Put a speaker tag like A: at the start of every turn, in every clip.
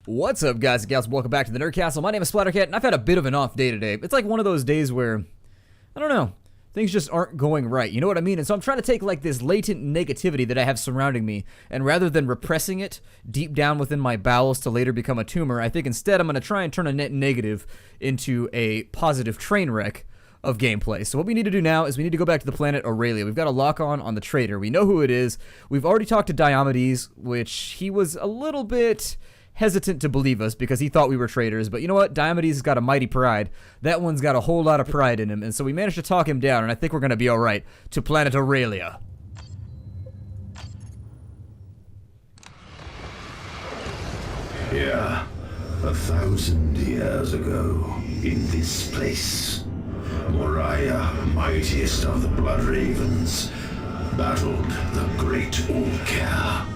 A: What's up, guys and gals? Welcome back to the Nerd Castle. My name is Splattercat, and I've had a bit of an off day today. It's like one of those days where, I don't know, things just aren't going right. You know what I mean? And so I'm trying to take like this latent negativity that I have surrounding me, and rather than repressing it deep down within my bowels to later become a tumor, I think instead I'm going to try and turn a net negative into a positive train wreck of gameplay. So what we need to do now is we need to go back to the planet Aurelia. We've got a lock-on the Traitor. We know who it is. We've already talked to Diomedes, which he was a little bit hesitant to believe us because he thought we were traitors. But you know what? Diomedes has got a mighty pride. That one's got a whole lot of pride in him. And so we managed to talk him down, and I think we're going to be all right to planet Aurelia.
B: Yeah, 1,000 years ago, in this place, Moriah, mightiest of the Blood Ravens, battled the Great Ulker.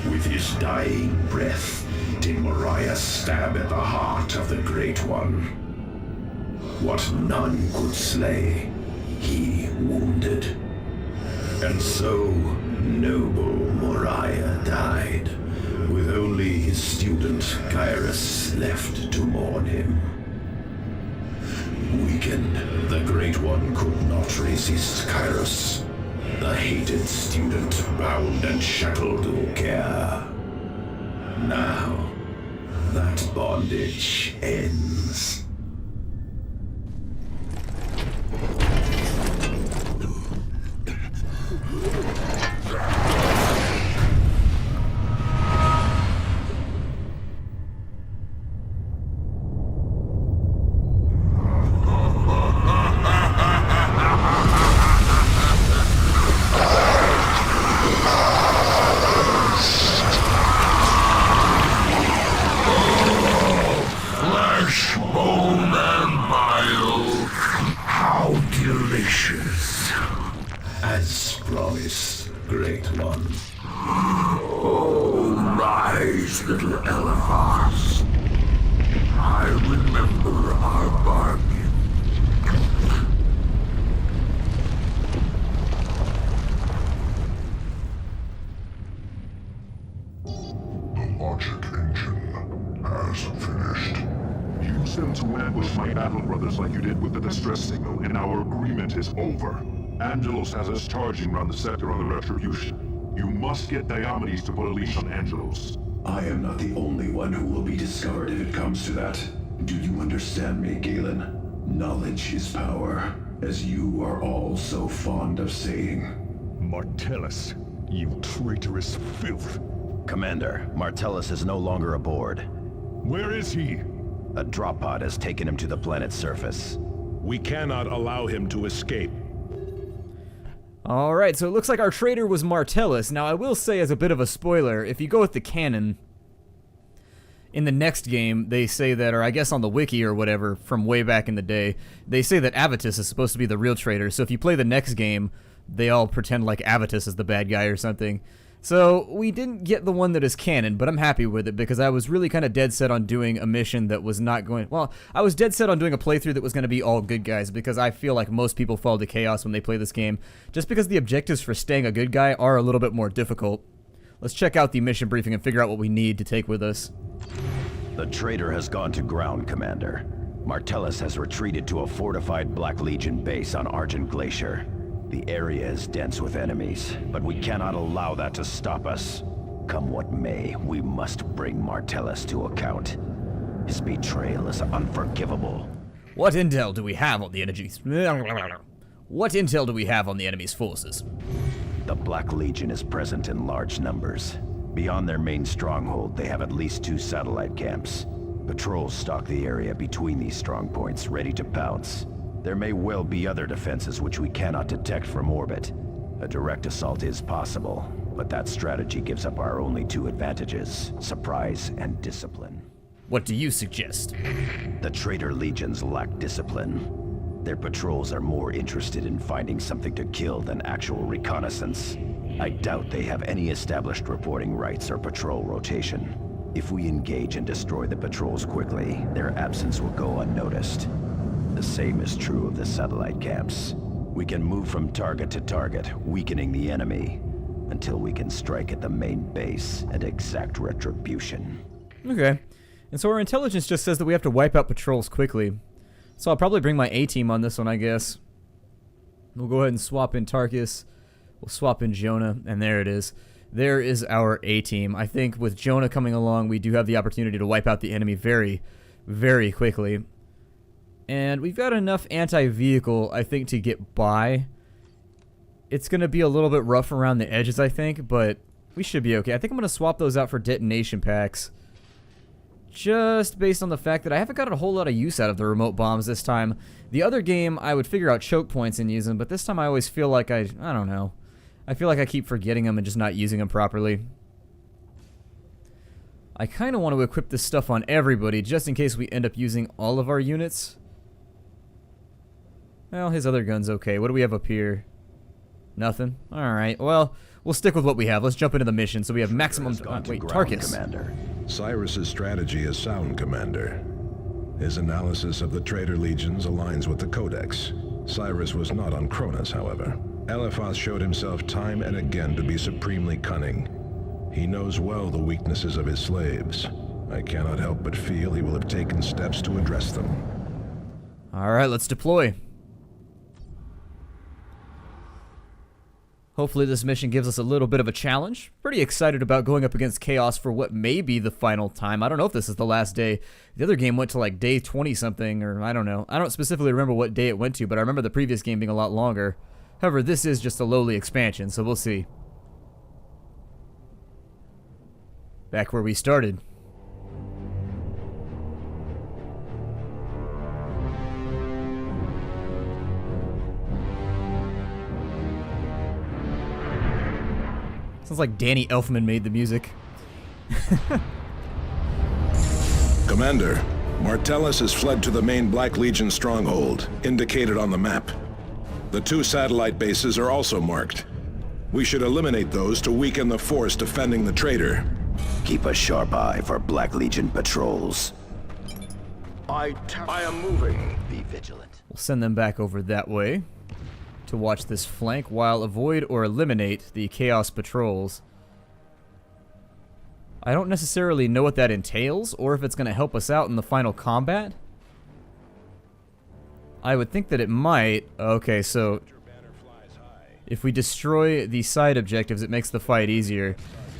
B: With his dying breath, did Moriah stab at the heart of the Great One. What none could slay, he wounded. And so, noble Moriah died, with only his student Kyrus left to mourn him. Weakened, the Great One could not resist Kyrus. The hated student bound and shackled Ulker. Now, that bondage ends. As promised, Great One.
C: Oh, rise, little Eliphas. I remember our bargain. The logic engine has finished.
D: Use them to ambush my battle brothers like you did with the distress signal, and our agreement is over. Angelos has us charging around the sector on the Retribution. You must get Diomedes to put a leash on Angelos.
E: I am not the only one who will be discovered if it comes to that. Do you understand me, Galen? Knowledge is power, as you are all so fond of saying.
F: Martellus, you traitorous filth.
G: Commander, Martellus is no longer aboard.
F: Where is he?
G: A drop pod has taken him to the planet's surface.
F: We cannot allow him to escape.
A: Alright, so it looks like our traitor was Martellus. Now, I will say as a bit of a spoiler, if you go with the canon, in the next game, they say that, or I guess on the wiki or whatever, from way back in the day, they say that Avitus is supposed to be the real traitor. So if you play the next game, they all pretend like Avitus is the bad guy or something. So we didn't get the one that is canon, but I'm happy with it because I was really kind of dead set on doing a mission that was not going... Well, I was dead set on doing a playthrough that was going to be all good guys because I feel like most people fall to chaos when they play this game just because the objectives for staying a good guy are a little bit more difficult. Let's check out the mission briefing and figure out what we need to take with us.
G: The traitor has gone to ground, Commander. Martellus has retreated to a fortified Black Legion base on Argent Glacier. The area is dense with enemies, but we cannot allow that to stop us. Come what may, we must bring Martellus to account. His betrayal is unforgivable.
A: What intel do we have on the enemy's... What intel do we have on the enemy's forces?
G: The Black Legion is present in large numbers. Beyond their main stronghold, they have at least 2 satellite camps. Patrols stalk the area between these strongpoints, ready to pounce. There may well be other defenses which we cannot detect from orbit. A direct assault is possible, but that strategy gives up our only 2 advantages, surprise and discipline.
A: What do you suggest?
G: The traitor legions lack discipline. Their patrols are more interested in finding something to kill than actual reconnaissance. I doubt they have any established reporting rights or patrol rotation. If we engage and destroy the patrols quickly, their absence will go unnoticed. The same is true of the satellite camps. We can move from target to target, weakening the enemy, until we can strike at the main base and exact retribution.
A: Okay. And so our intelligence just says that we have to wipe out patrols quickly. So I'll probably bring my A-team on this one, I guess. We'll go ahead and swap in Tarkus. We'll swap in Jonah, and there it is. There is our A-team. I think with Jonah coming along, we do have the opportunity to wipe out the enemy very, very quickly. And we've got enough anti-vehicle, I think, to get by. It's going to be a little bit rough around the edges, I think, but we should be okay. I think I'm going to swap those out for detonation packs. Just based on the fact that I haven't got a whole lot of use out of the remote bombs this time. The other game, I would figure out choke points and use them, but this time I always feel like I don't know. I feel like I keep forgetting them and just not using them properly. I kind of want to equip this stuff on everybody, just in case we end up using all of our units. Well, his other gun's okay. What do we have up here? Nothing? Alright, well, we'll stick with what we have. Let's jump into the mission. So we have maximum... wait, Tarkus.
G: Commander.
F: Cyrus's strategy is sound, Commander. His analysis of the traitor legions aligns with the Codex. Cyrus was not on Cronus, however. Eliphas showed himself time and again to be supremely cunning. He knows well the weaknesses of his slaves. I cannot help but feel he will have taken steps to address them.
A: Alright, let's deploy. Hopefully this mission gives us a little bit of a challenge. Pretty excited about going up against Chaos for what may be the final time. I don't know if this is the last day. The other game went to like day 20-something, or I don't know. I don't specifically remember what day it went to, but I remember the previous game being a lot longer. However, this is just a lowly expansion, so we'll see. Back where we started. Sounds like Danny Elfman made the music.
F: Commander, Martellus has fled to the main Black Legion stronghold, indicated on the map. The 2 satellite bases are also marked. We should eliminate those to weaken the force defending the traitor.
G: Keep a sharp eye for Black Legion patrols.
C: I am moving.
G: Be vigilant.
A: We'll send them back over that way to watch this flank while avoid or eliminate the Chaos patrols. I don't necessarily know what that entails or if it's going to help us out in the final combat. I would think that it might. Okay, so if we destroy the side objectives, it makes the fight easier.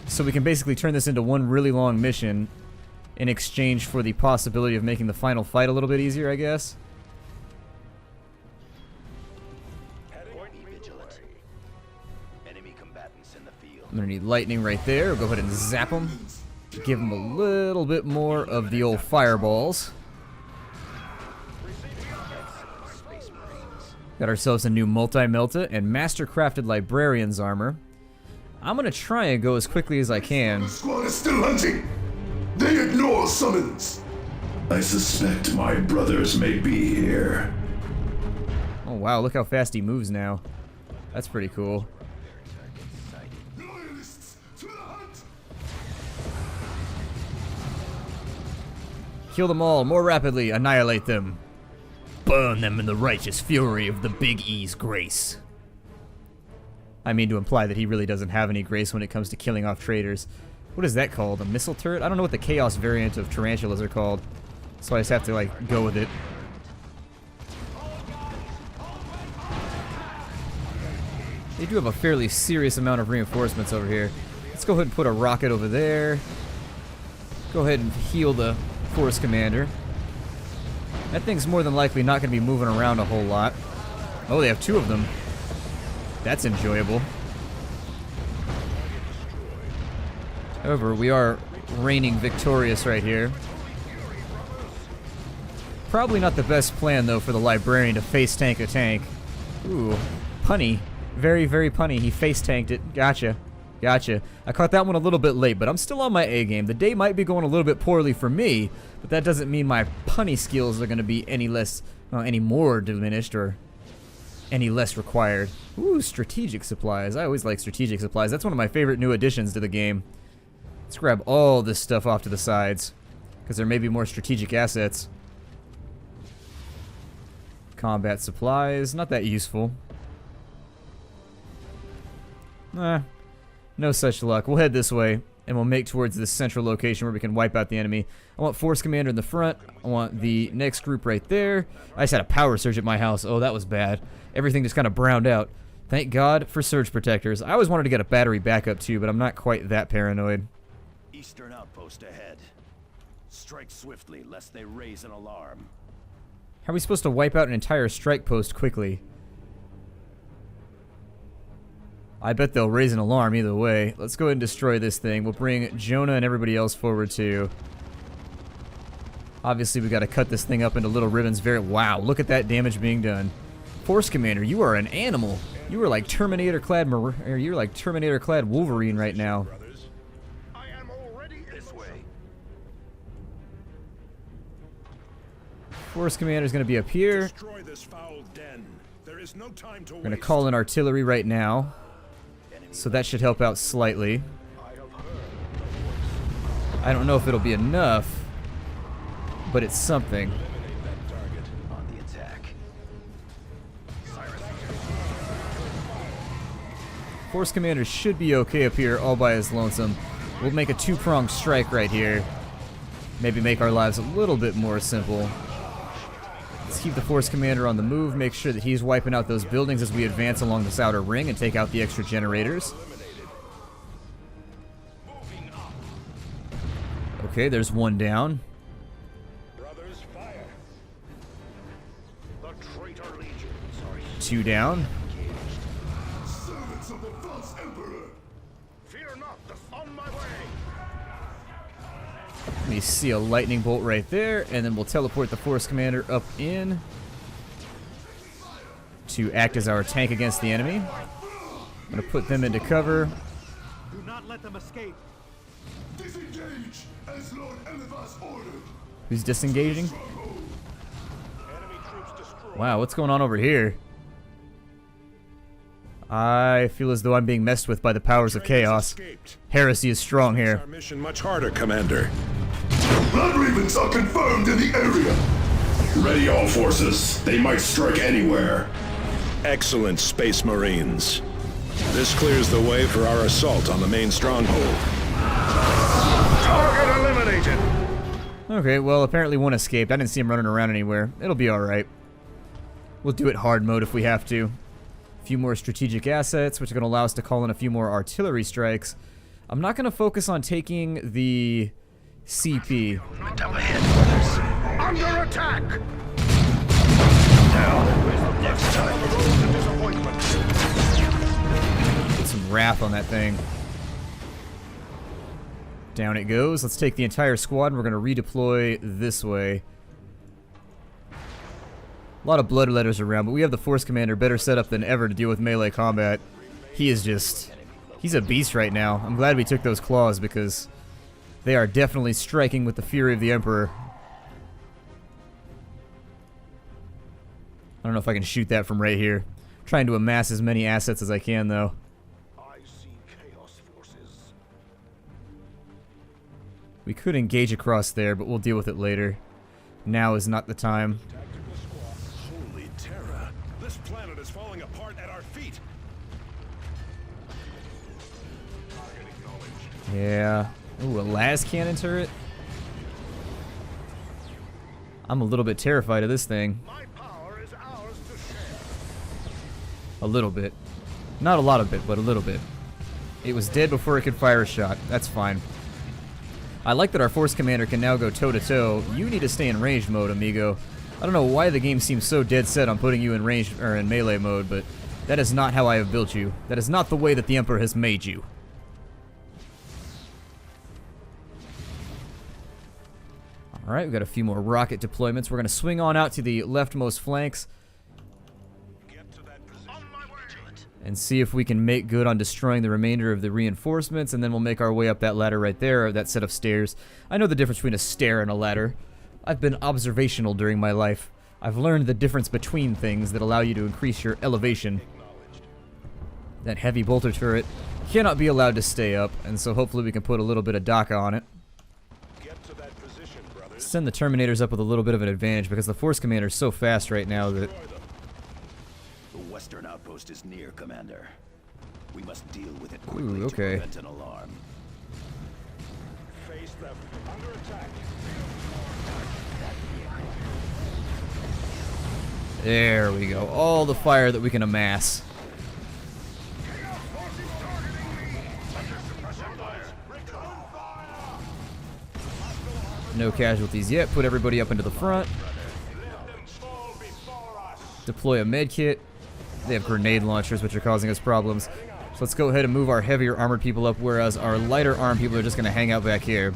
A: So we can basically turn this into one really long mission in exchange for the possibility of making the final fight a little bit easier, I guess. I'm gonna need lightning right there. We'll go ahead and zap them. Give them a little bit more of the old fireballs. Got ourselves a new multi-melta and master-crafted librarian's armor. I'm gonna try and go as quickly as I can.
C: The squad is still hunting. They ignore summons.
E: I suspect my brothers may be here.
A: Oh wow, look how fast he moves now. That's pretty cool.
C: Loyalists to the hunt.
A: Kill them all more rapidly. Annihilate them. Burn them in the righteous fury of the Big E's grace. I mean to imply that he really doesn't have any grace when it comes to killing off traitors. What is that called? A missile turret? I don't know what the Chaos variant of tarantulas are called. So I just have to, like, go with it. They do have a fairly serious amount of reinforcements over here. Let's go ahead and put a rocket over there. Go ahead and heal the force commander. That thing's more than likely not going to be moving around a whole lot. Oh, they have 2 of them. That's enjoyable. However, we are reigning victorious right here. Probably not the best plan, though, for the librarian to face tank a tank. Ooh, punny. Very, very punny. He face tanked it. Gotcha. Gotcha. I caught that one a little bit late, but I'm still on my A game. The day might be going a little bit poorly for me, but that doesn't mean my punny skills are going to be any less, any more diminished or any less required. Ooh, strategic supplies. I always like strategic supplies. That's one of my favorite new additions to the game. Let's grab all this stuff off to the sides, because there may be more strategic assets. Combat supplies, not that useful. No such luck. We'll head this way. and we'll make towards this central location where we can wipe out the enemy. I want Force Commander in the front. I want the next group right there. I just had a power surge at my house. Oh, that was bad. Everything just kind of browned out. Thank God for surge protectors. I always wanted to get a battery backup too, but I'm not quite that paranoid.
G: Eastern outpost ahead. Strike swiftly, lest they raise an alarm.
A: How are we supposed to wipe out an entire strike post quickly? I bet they'll raise an alarm either way. Let's go ahead and destroy this thing. We'll bring Jonah and everybody else forward too. Obviously, we got to cut this thing up into little ribbons. Wow, look at that damage being done. Force Commander, you are an animal. You are like Terminator-clad Wolverine right now.
C: I am already this way.
A: Force Commander's going to be up here.
F: Destroy this foul den. There is no time to
A: We're going to call in artillery right now. So that should help out slightly. I don't know if it'll be enough, but it's something.
G: On the attack.
A: Force Commander should be okay up here all by his lonesome. We'll make a two-pronged strike right here. Maybe make our lives a little bit more simple. Let's keep the Force Commander on the move, make sure that he's wiping out those buildings as we advance along this outer ring and take out the extra generators. Okay, there's one down.
F: Brothers, fire.
C: The traitor legions are
A: Two down.
C: servants of the false emperor. Fear not, on my way.
A: Let me see a lightning bolt right there, and then we'll teleport the Force Commander up in to act as our tank against the enemy. I'm going to put them into cover.
C: Do not let them escape. Disengage, as Lord Eliphas ordered.
A: Who's disengaging?
C: Enemy troops destroyed.
A: Wow, what's going on over here? I feel as though I'm being messed with by the powers of chaos.
F: Escaped.
A: Heresy is strong here.
F: Our mission much harder, Commander.
C: Blood Ravens are confirmed in the area.
E: Ready all forces. They might strike anywhere.
F: Excellent, Space Marines. This clears the way for our assault on the main stronghold.
C: Target eliminated.
A: Okay, well, apparently one escaped. I didn't see him running around anywhere. It'll be alright. We'll do it hard mode if we have to. A few more strategic assets, which are going to allow us to call in a few more artillery strikes. I'm not going to focus on taking the CP.
G: Up ahead, brothers.
C: Under attack.
G: Next time.
A: Put some wrath on that thing. Down it goes. Let's take the entire squad and we're going to redeploy this way. A lot of blood letters around, but we have the Force Commander better set up than ever to deal with melee combat. He is just... he's a beast right now. I'm glad we took those claws because they are definitely striking with the fury of the Emperor. I don't know if I can shoot that from right here. I'm trying to amass as many assets as I can, though.
C: I see chaos forces.
A: We could engage across there, but we'll deal with it later. Now is not the time.
F: Holy terror. This planet is falling apart at our feet.
A: Yeah. Ooh, a las cannon turret? I'm a little bit terrified of this thing.
C: My power is ours to share.
A: A little bit. Not a lot of it, but a little bit. It was dead before it could fire a shot. That's fine. I like that our Force Commander can now go toe-to-toe. You need to stay in ranged mode, amigo. I don't know why the game seems so dead set on putting you in ranged or in melee mode, but that is not how I have built you. That is not the way that the Emperor has made you. Alright, we've got a few more rocket deployments. We're going to swing on out to the leftmost flanks and see if we can make good on destroying the remainder of the reinforcements, and then we'll make our way up that ladder right there, or that set of stairs. I know the difference between a stair and a ladder. I've been observational during my life. I've learned the difference between things that allow you to increase your elevation. That heavy bolter turret cannot be allowed to stay up, and so hopefully we can put a little bit of DACA on it. Send the Terminators up with a little bit of an advantage because the Force Commander is so fast right now that...
G: The western outpost is near, Commander. We must deal with it quickly
A: Ooh, okay.
G: to prevent an alarm.
D: them. Under attack.
A: There we go. All the fire that we can amass. No casualties yet. Put everybody up into the front. Deploy a med kit. They have grenade launchers, which are causing us problems. So let's go ahead and move our heavier armored people up, whereas our lighter armed people are just going to hang out back here.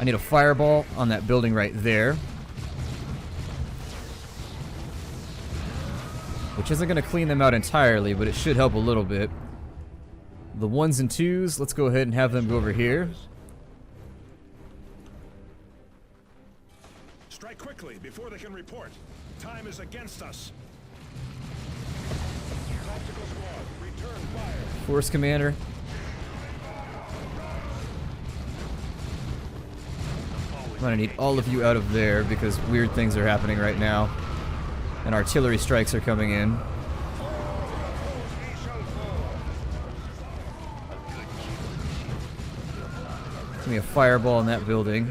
A: I need a fireball on that building right there, which isn't going to clean them out entirely, but it should help a little bit. The 1s and 2s, let's go ahead and have them go over here.
D: Strike quickly before they can report. Time is against us. Tactical squad, return fire.
A: Force commander. I'm going to need all of you out of there because weird things are happening right now. And artillery strikes are coming in. Give me a fireball in that building.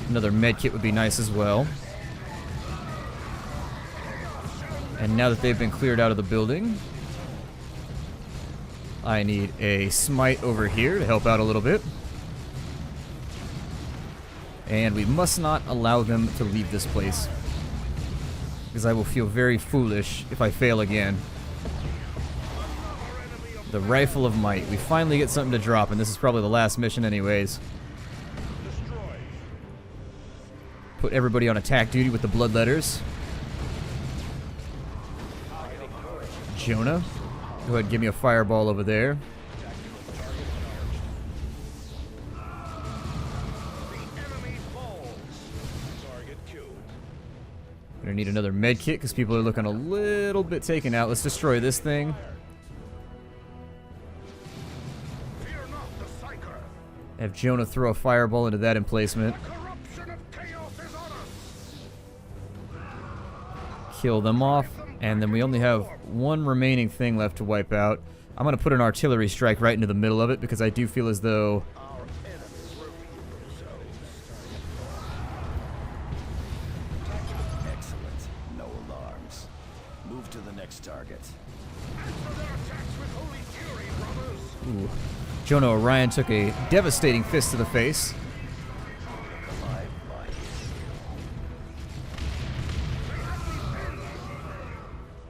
A: Another med kit would be nice as well. And now that they've been cleared out of the building, I need a smite over here to help out a little bit. And we must not allow them to leave this place, because I will feel very foolish if I fail again. The Rifle of Might. We finally get something to drop, and this is probably the last mission anyways. Put everybody on attack duty with the bloodletters. Jonah, go ahead and give me a fireball over there. Gonna need another med kit because people are looking a little bit taken out. Let's destroy this thing. Have Jonah throw a fireball into that emplacement. Kill them off, and then we only have one remaining thing left to wipe out. I'm gonna put an artillery strike right into the middle of it because I do feel as though Ooh. Jonah Orion took a devastating fist to the face.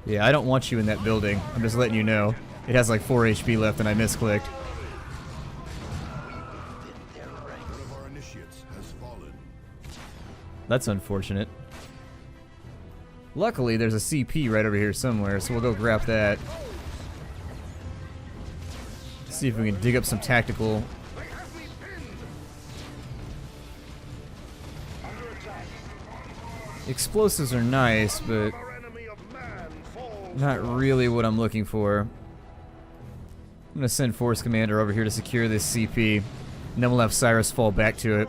A: Yeah, I don't want you in that building. I'm just letting you know. It has like 4 HP left and I misclicked. That's unfortunate. Luckily, there's a CP right over here somewhere, so we'll go grab that. See if we can dig up some tactical. Explosives are nice, but not really what I'm looking for. I'm gonna send Force Commander over here to secure this CP, and then we'll have Cyrus fall back to it.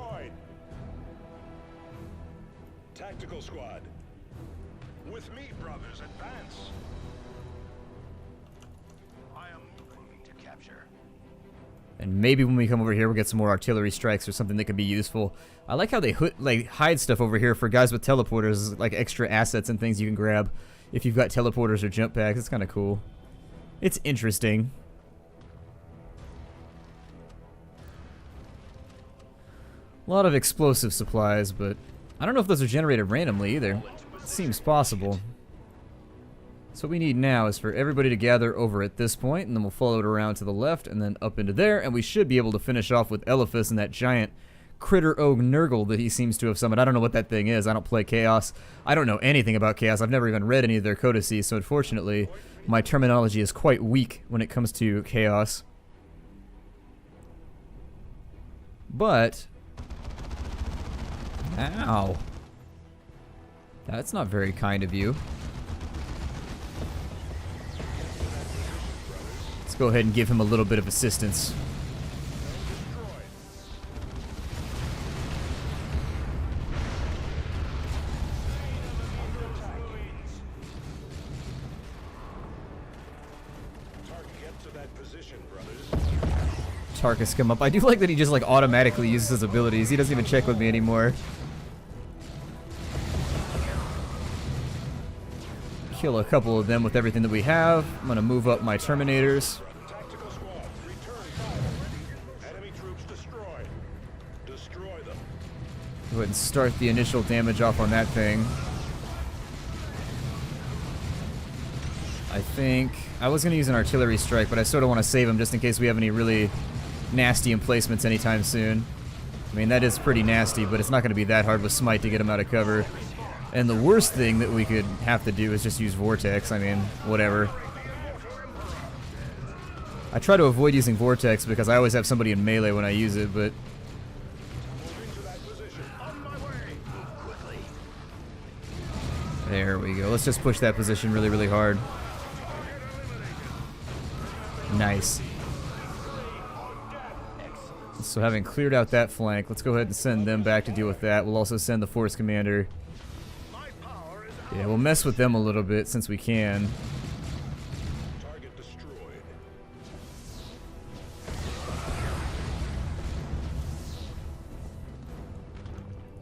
D: Tactical squad. With me, brothers, advance. I am moving to capture.
A: And maybe when we come over here, we'll get some more artillery strikes or something that could be useful. I like how they hide stuff over here for guys with teleporters, like extra assets and things you can grab if you've got teleporters or jump packs. It's kind of cool. It's interesting. A lot of explosive supplies, but I don't know if those are generated randomly either. It seems possible. So what we need now is for everybody to gather over at this point, and then we'll follow it around to the left and then up into there, and we should be able to finish off with Eliphas and that giant critter og Nurgle that he seems to have summoned. I don't know what that thing is. I don't play Chaos. I don't know anything about Chaos. I've never even read any of their codices, so unfortunately my terminology is quite weak when it comes to Chaos. But ow. That's not very kind of you. Let's go ahead and give him a little bit of assistance. Tarkus come up. I do like that he just like automatically uses his abilities. He doesn't even check with me anymore. Kill a couple of them with everything that we have. I'm gonna move up my Terminators. Go ahead and start the initial damage off on that thing. I think I was gonna use an artillery strike, but I sort of want to save him just in case we have any really nasty emplacements anytime soon. I mean, that is pretty nasty, but it's not gonna be that hard with Smite to get him out of cover. And the worst thing that we could have to do is just use Vortex. I mean, whatever. I try to avoid using Vortex because I always have somebody in melee when I use it, but there we go. Let's just push that position really, really hard. Nice. So having cleared out that flank, let's go ahead and send them back to deal with that. We'll also send the Force Commander. Yeah, we'll mess with them a little bit since we can.
D: Target destroyed.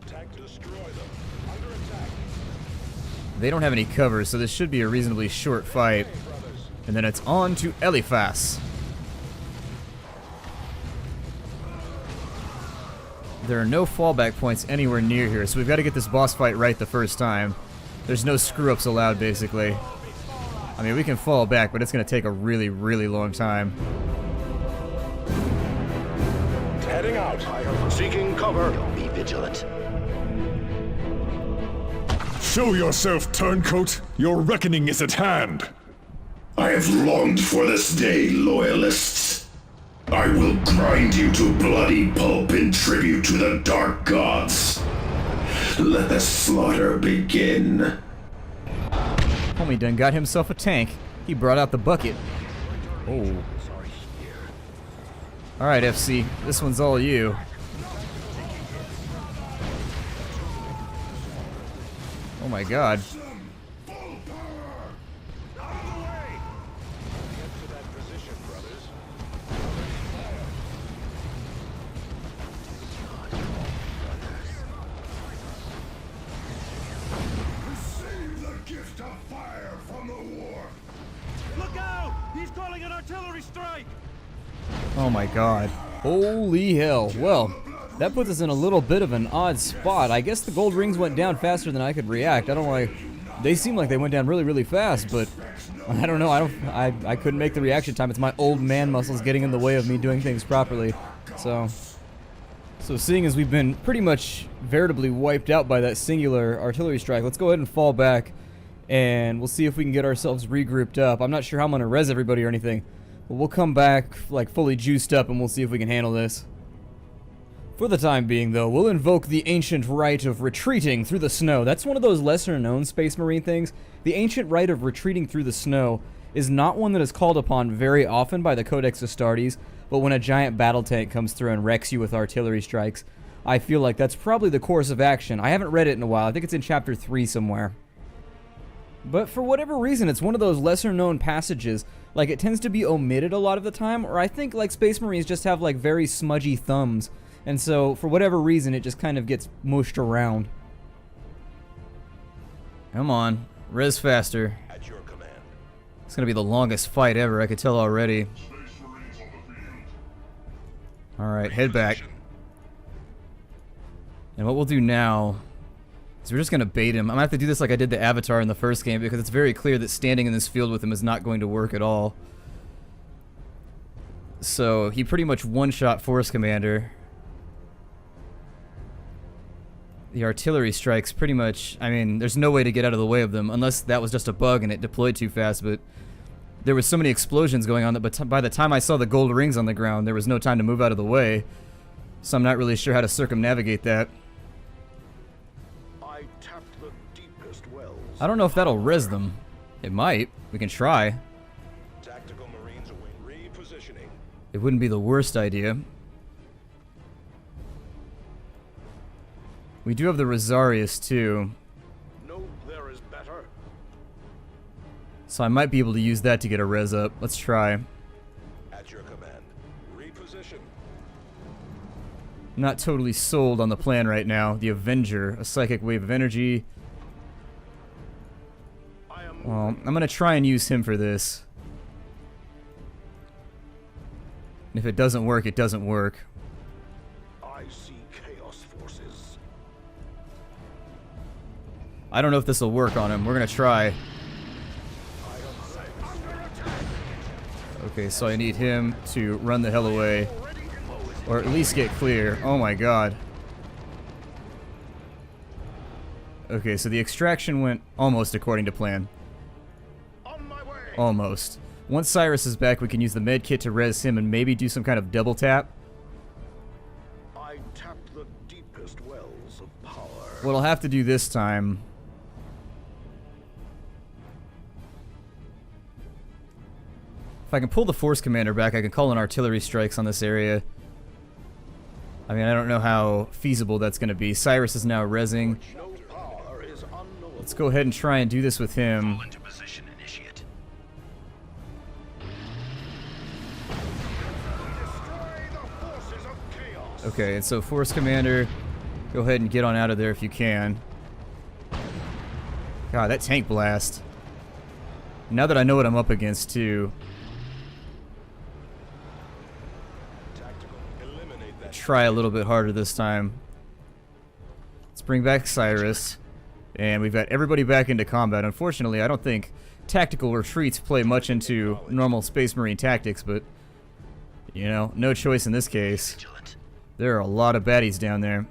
D: Attack to destroy them. Under attack.
A: They don't have any cover, so this should be a reasonably short fight. And then it's on to Eliphas. There are no fallback points anywhere near here, so we've got to get this boss fight right the first time. There's no screw-ups allowed, basically. I mean, we can fall back, but it's going to take a really, really long time.
D: Heading out. Seeking cover.
G: Be vigilant.
C: Show yourself, turncoat. Your reckoning is at hand.
E: I have longed for this day, loyalists. I will grind you to bloody pulp in tribute to the dark gods. Let the slaughter begin.
A: Homie done got himself a tank. He brought out the bucket. Oh. Alright, FC. This one's all you. Oh my god. Oh my god. Holy hell. Well, that puts us in a little bit of an odd spot. I guess the gold rings went down faster than I could react. I don't know why. They seem like they went down really, really fast, but I don't know. I couldn't make the reaction time. It's my old man muscles getting in the way of me doing things properly. So seeing as we've been pretty much veritably wiped out by that singular artillery strike, let's go ahead and fall back, and we'll see if we can get ourselves regrouped up. I'm not sure how I'm going to res everybody or anything. We'll come back like fully juiced up and we'll see if we can handle this. For the time being though, we'll invoke the ancient rite of retreating through the snow. That's one of those lesser known Space Marine things. The ancient rite of retreating through the snow is not one that is called upon very often by the Codex Astartes, but when a giant battle tank comes through and wrecks you with artillery strikes, I feel like that's probably the course of action. I haven't read it in a while. I think it's in chapter 3 somewhere. But for whatever reason, it's one of those lesser known passages. Like, it tends to be omitted a lot of the time, or I think, like, Space Marines just have, like, very smudgy thumbs. And so, for whatever reason, it just kind of gets mushed around. Come on. Res faster.
D: At your command.
A: It's gonna be the longest fight ever, I could tell already. Alright, head back. And what we'll do now is we're just gonna bait him. I'm gonna have to do this like I did the Avatar in the first game, because it's very clear that standing in this field with him is not going to work at all. So he pretty much one-shot Force Commander. The artillery strikes pretty much, I mean, there's no way to get out of the way of them, unless that was just a bug and it deployed too fast, but there was so many explosions going on that by the time I saw the gold rings on the ground, there was no time to move out of the way. So I'm not really sure how to circumnavigate that.
D: I tapped the deepest wells.
A: I don't know if that'll res them. It might. We can try.
D: Tactical Marines await repositioning.
A: It wouldn't be the worst idea. We do have the Rosarius too,
D: No, there is better.
A: so I might be able to use that to get a res up. Let's try.
D: At your command. Reposition.
A: not totally sold on the plan right now. The Avenger, a psychic wave of energy. Well, I'm gonna try and use him for this. And if it doesn't work, it doesn't work.
E: I see chaos forces.
A: I don't know if this will work on him. We're gonna try. Okay, so I need him to run the hell away. Or at least get clear. Oh my god. Okay, so the extraction went almost according to plan. Almost. Once Cyrus is back, we can use the med kit to res him and maybe do some kind of double tap.
E: I tapped the deepest wells of power.
A: What I'll have to do this time... If I can pull the Force Commander back, I can call in artillery strikes on this area. I mean, I don't know how feasible that's going to be. Cyrus is now resing. Let's go ahead and try and do this with him. Okay, and so Force Commander, go ahead and get on out of there if you can. God, that tank blast. Now that I know what I'm up against, too. Try a little bit harder this time. Let's bring back Cyrus. And we've got everybody back into combat. Unfortunately, I don't think tactical retreats play much into normal Space Marine tactics, but, you know, no choice in this case. There are a lot of baddies down there.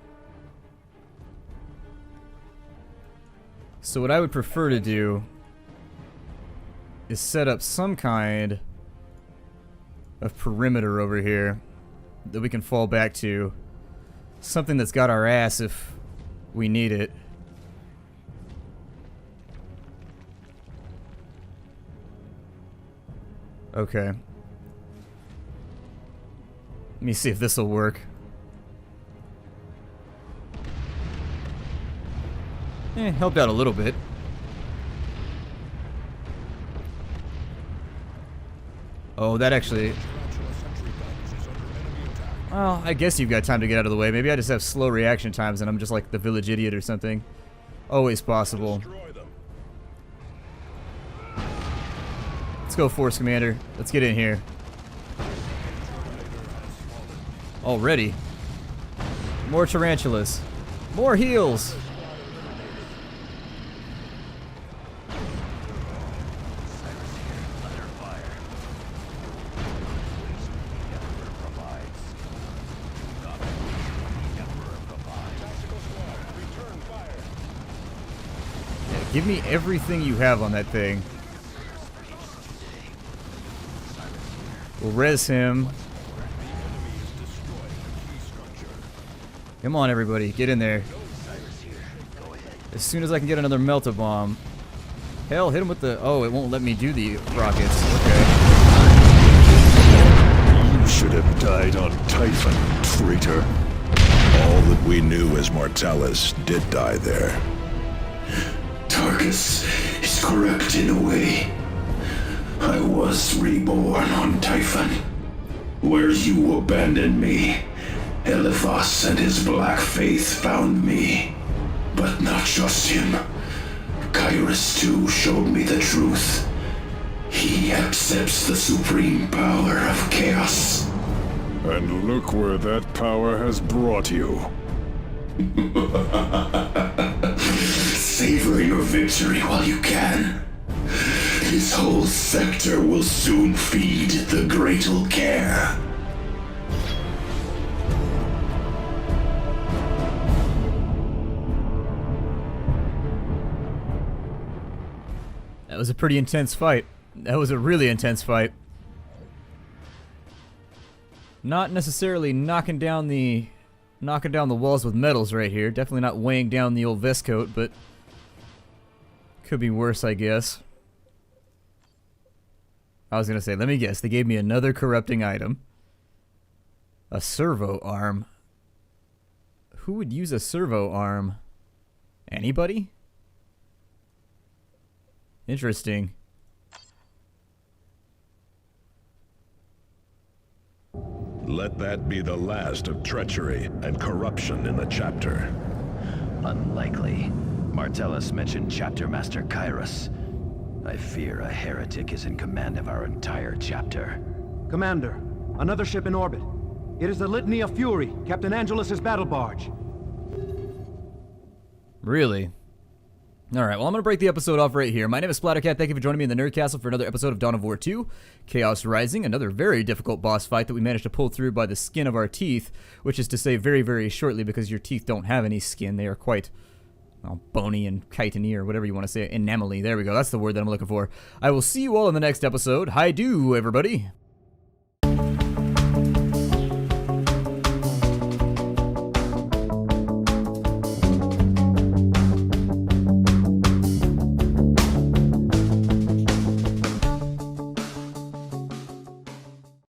A: So what I would prefer to do is set up some kind of perimeter over here that we can fall back to. Something that's got our ass if we need it. Okay. Let me see if this will work. Helped out a little bit. Oh, that actually... Well, I guess you've got time to get out of the way. Maybe I just have slow reaction times and I'm just like the village idiot or something. Always possible. Let's go, Force Commander. Let's get in here. Already. More tarantulas. More heals. Give me everything you have on that thing. We'll res him. Come on, everybody. Get in there. As soon as I can get another Melt-A-Bomb. Hell, hit him with the... Oh, it won't let me do the rockets. Okay.
E: You should have died on Typhon, traitor.
F: All that we knew as Mortalis did die there.
B: Tarkus is correct in a way. I was reborn on Typhon, where you abandoned me. Eliphas and his black faith found me. But not just him. Kyrus too showed me the truth. He accepts the supreme power of chaos.
D: And look where that power has brought you.
B: Savor your victory while you can. His whole sector will soon feed the Great Care.
A: That was a pretty intense fight. That was a really intense fight. Not necessarily knocking down the walls with medals right here. Definitely not weighing down the old vest coat, but could be worse, I guess. I was gonna say, let me guess. They gave me another corrupting item. A servo arm. Who would use a servo arm? Anybody? Interesting.
F: Let that be the last of treachery and corruption in the chapter.
G: Unlikely. Martellus mentioned Chapter Master Kairos. I fear a heretic is in command of our entire chapter.
H: Commander, another ship in orbit. It is the Litany of Fury, Captain Angelus's battle barge.
A: Really? Alright, well, I'm going to break the episode off right here. My name is Splattercat. Thank you for joining me in the Nerd Castle for another episode of Dawn of War 2. Chaos Rising, another very difficult boss fight that we managed to pull through by the skin of our teeth, which is to say very, very shortly because your teeth don't have any skin. They are quite, well, bony and chitiny or whatever you want to say. Enamely. There we go. That's the word that I'm looking for. I will see you all in the next episode. Hi-do, everybody.